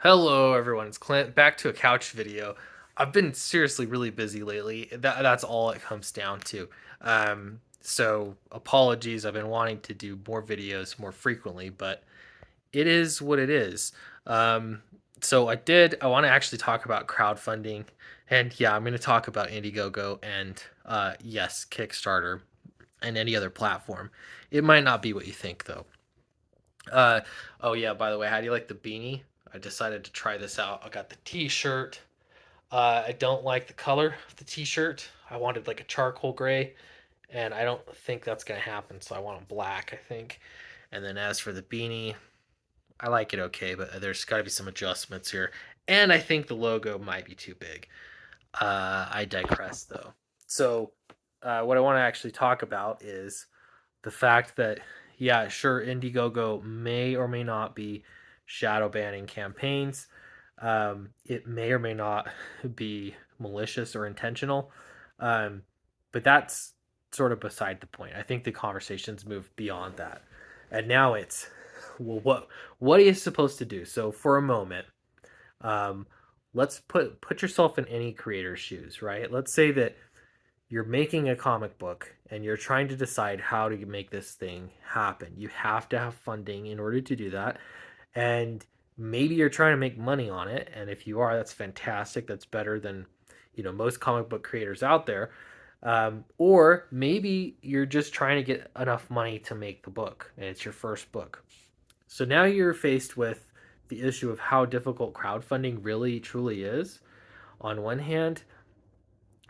Hello, everyone. It's Clint. Back to a couch video. I've been seriously really busy lately. That's all it comes down to. So apologies. I've been wanting to do more videos more frequently, but it is what it is. Um, I want to actually talk about crowdfunding, and yeah, I'm going to talk about Indiegogo and yes, Kickstarter and any other platform. It might not be what you think though. Uh, oh yeah, by the way, how do you like the beanie? I decided to try this out. I got the t-shirt. I don't like the color of the t-shirt. I wanted like a charcoal gray, and I don't think that's gonna happen, so I want a black, I think. And then as for the beanie, I like it okay, but there's got to be some adjustments here. And I think the logo might be too big. I digress though. So, what I want to actually talk about is the fact that, yeah, sure, Indiegogo may or may not be shadow banning campaigns. It may or may not be malicious or intentional. Um, but that's sort of beside the point. I think the conversations move beyond that. And now it's, well, what are you supposed to do? So for a moment, um, let's put yourself in any creator's shoes, right? Let's say that you're making a comic book and you're trying to decide how to make this thing happen. You have to have funding in order to do that. And maybe you're trying to make money on it. And if you are, that's fantastic. That's better than, most comic book creators out there. Or maybe you're just trying to get enough money to make the book and it's your first book. So now you're faced with the issue of how difficult crowdfunding really truly is on one hand,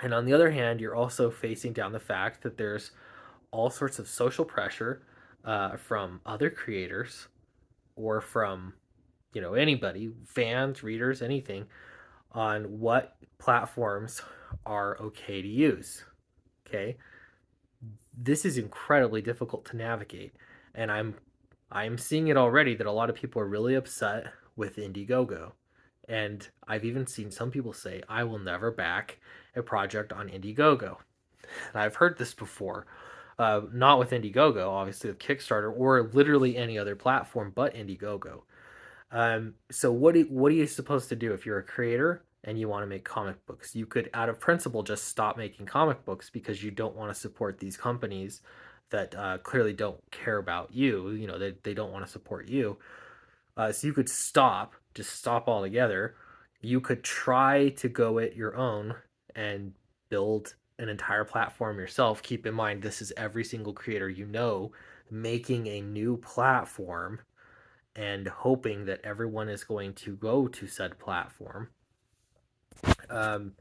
and on the other hand, you're also facing down the fact that there's all sorts of social pressure from other creators or from anybody, fans, readers, anything, on what platforms are okay to use. Okay, this is incredibly difficult to navigate, and I'm seeing it already that a lot of people are really upset with Indiegogo. And I've even seen some people say, I will never back a project on Indiegogo. And I've heard this before. Not with Indiegogo, obviously with Kickstarter, or literally any other platform but Indiegogo. So what are you supposed to do if you're a creator and you want to make comic books? You could, out of principle, just stop making comic books because you don't want to support these companies that clearly don't care about you. They don't want to support you. So you could just stop altogether. You could try to go it your own and build an entire platform yourself. Keep in mind, this is every single creator making a new platform and hoping that everyone is going to go to said platform. Um,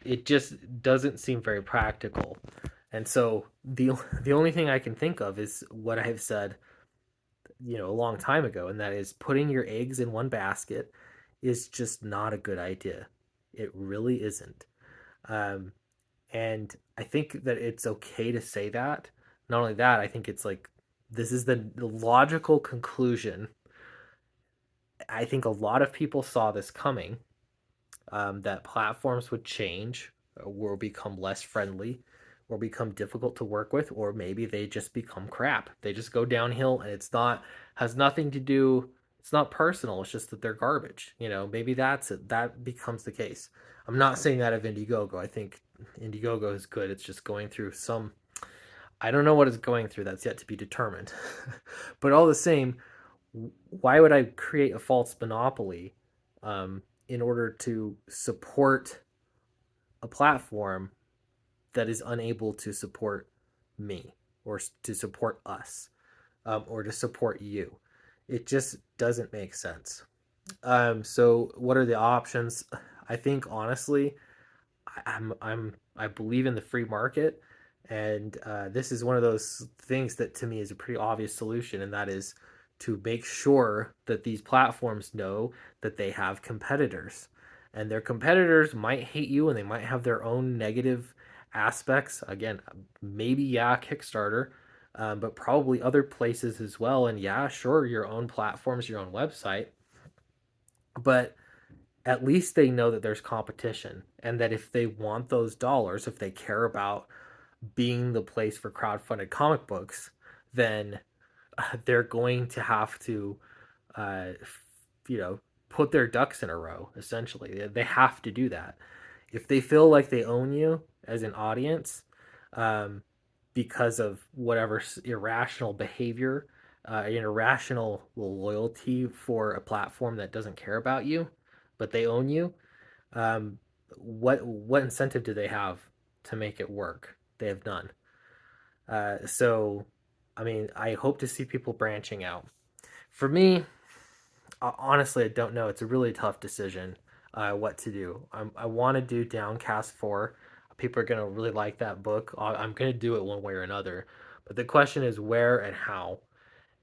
it just doesn't seem very practical. And so the only thing I can think of is what I have said, a long time ago, and that is putting your eggs in one basket is just not a good idea. It really isn't. Um, and I think that it's okay to say that. Not only that, I think it's like this is the logical conclusion. I think a lot of people saw this coming, that platforms would change or become less friendly or become difficult to work with, or maybe they just become crap. They just go downhill, and has nothing to do, it's not personal, it's just that they're garbage. Maybe that's it. That becomes the case. I'm not saying that of Indiegogo. I think Indiegogo is good. It's just going through some, I don't know what it's going through. That's yet to be determined. But all the same, why would I create a false monopoly in order to support a platform that is unable to support me or to support us, or to support you? It just doesn't make sense. So what are the options? I think honestly, I believe in the free market, and this is one of those things that to me is a pretty obvious solution, and that is to make sure that these platforms know that they have competitors, and their competitors might hate you, and they might have their own negative aspects. Again, maybe yeah, Kickstarter, but probably other places as well. And yeah, sure, your own platforms, your own website, but at least they know that there's competition, and that if they want those dollars, if they care about being the place for crowdfunded comic books, then they're going to have to, uh, you know, put their ducks in a row. Essentially, they have to do that. If they feel like they own you as an audience, um, because of whatever irrational behavior, an irrational loyalty for a platform that doesn't care about you, but they own you, um, what incentive do they have to make it work? They have none. So, I mean, I hope to see people branching out. For me, honestly, I don't know. It's a really tough decision what to do. I want to do Downcast 4. People are going to really like that book. I'm going to do it one way or another. But the question is where and how.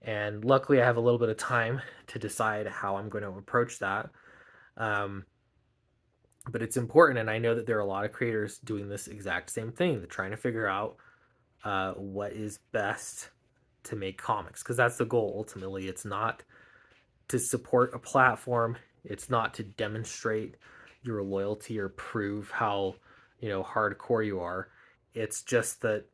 And luckily, I have a little bit of time to decide how I'm going to approach that. Um, but it's important, and I know that there are a lot of creators doing this exact same thing. They're trying to figure out what is best to make comics, because that's the goal ultimately. It's not to support a platform. It's not to demonstrate your loyalty or prove how hardcore you are. It's just that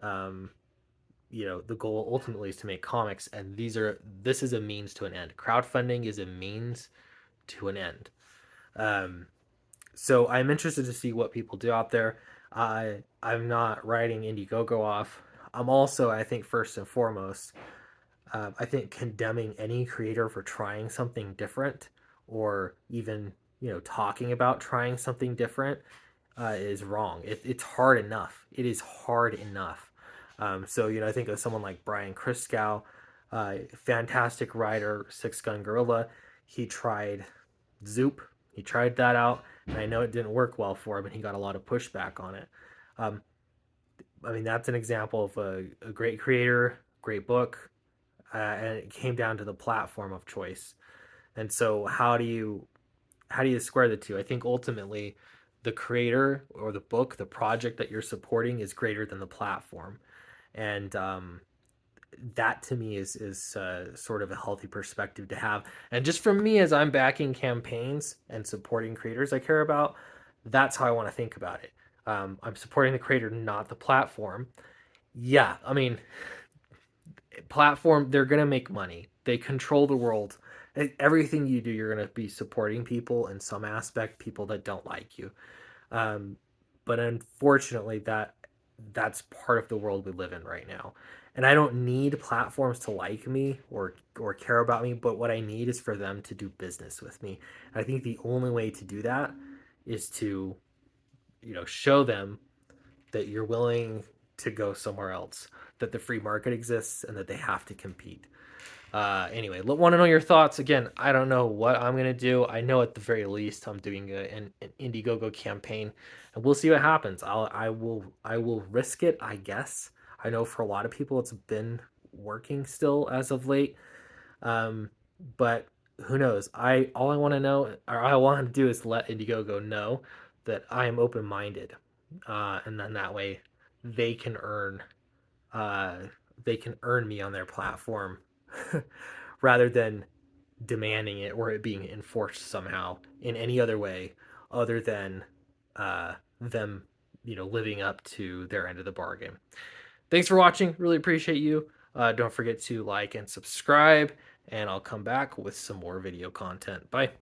the goal ultimately is to make comics, and this is a means to an end. Crowdfunding is a means to an end. Um, so I'm interested to see what people do out there. I'm not writing Indiegogo off. I'm also, I think, first and foremost, I think condemning any creator for trying something different, or even talking about trying something different is wrong. It's hard enough. It is hard enough. So I think of someone like Brian Christgau, fantastic writer, Six Gun Gorilla. He tried Zoop. He tried that out, and I know it didn't work well for him, and he got a lot of pushback on it. Um, I mean, that's an example of a great creator, great book, and it came down to the platform of choice. And so, how do you square the two? I think ultimately, the creator or the book, the project that you're supporting, is greater than the platform, and that to me is sort of a healthy perspective to have. And just for me, as I'm backing campaigns and supporting creators I care about, that's how I want to think about it. I'm supporting the creator, not the platform. Yeah, I mean, platform, they're gonna make money. They control the world. Everything you do, you're gonna be supporting people in some aspect, people that don't like you. Um, but unfortunately, that's part of the world we live in right now. And I don't need platforms to like me or care about me, but what I need is for them to do business with me. And I think the only way to do that is to, show them that you're willing to go somewhere else, that the free market exists, and that they have to compete. Anyway, want to know your thoughts. Again, I don't know what I'm gonna do. I know at the very least I'm doing an Indiegogo campaign, and we'll see what happens. I will risk it, I guess. I know for a lot of people it's been working still as of late, um, but who knows? I all I want to know, or I want to do, is let Indiegogo know that I am open minded, and then that way they can earn uh, they can earn me on their platform rather than demanding it or it being enforced somehow in any other way other than them living up to their end of the bargain. Thanks for watching. Really appreciate you. Don't forget to like and subscribe, and I'll come back with some more video content. Bye.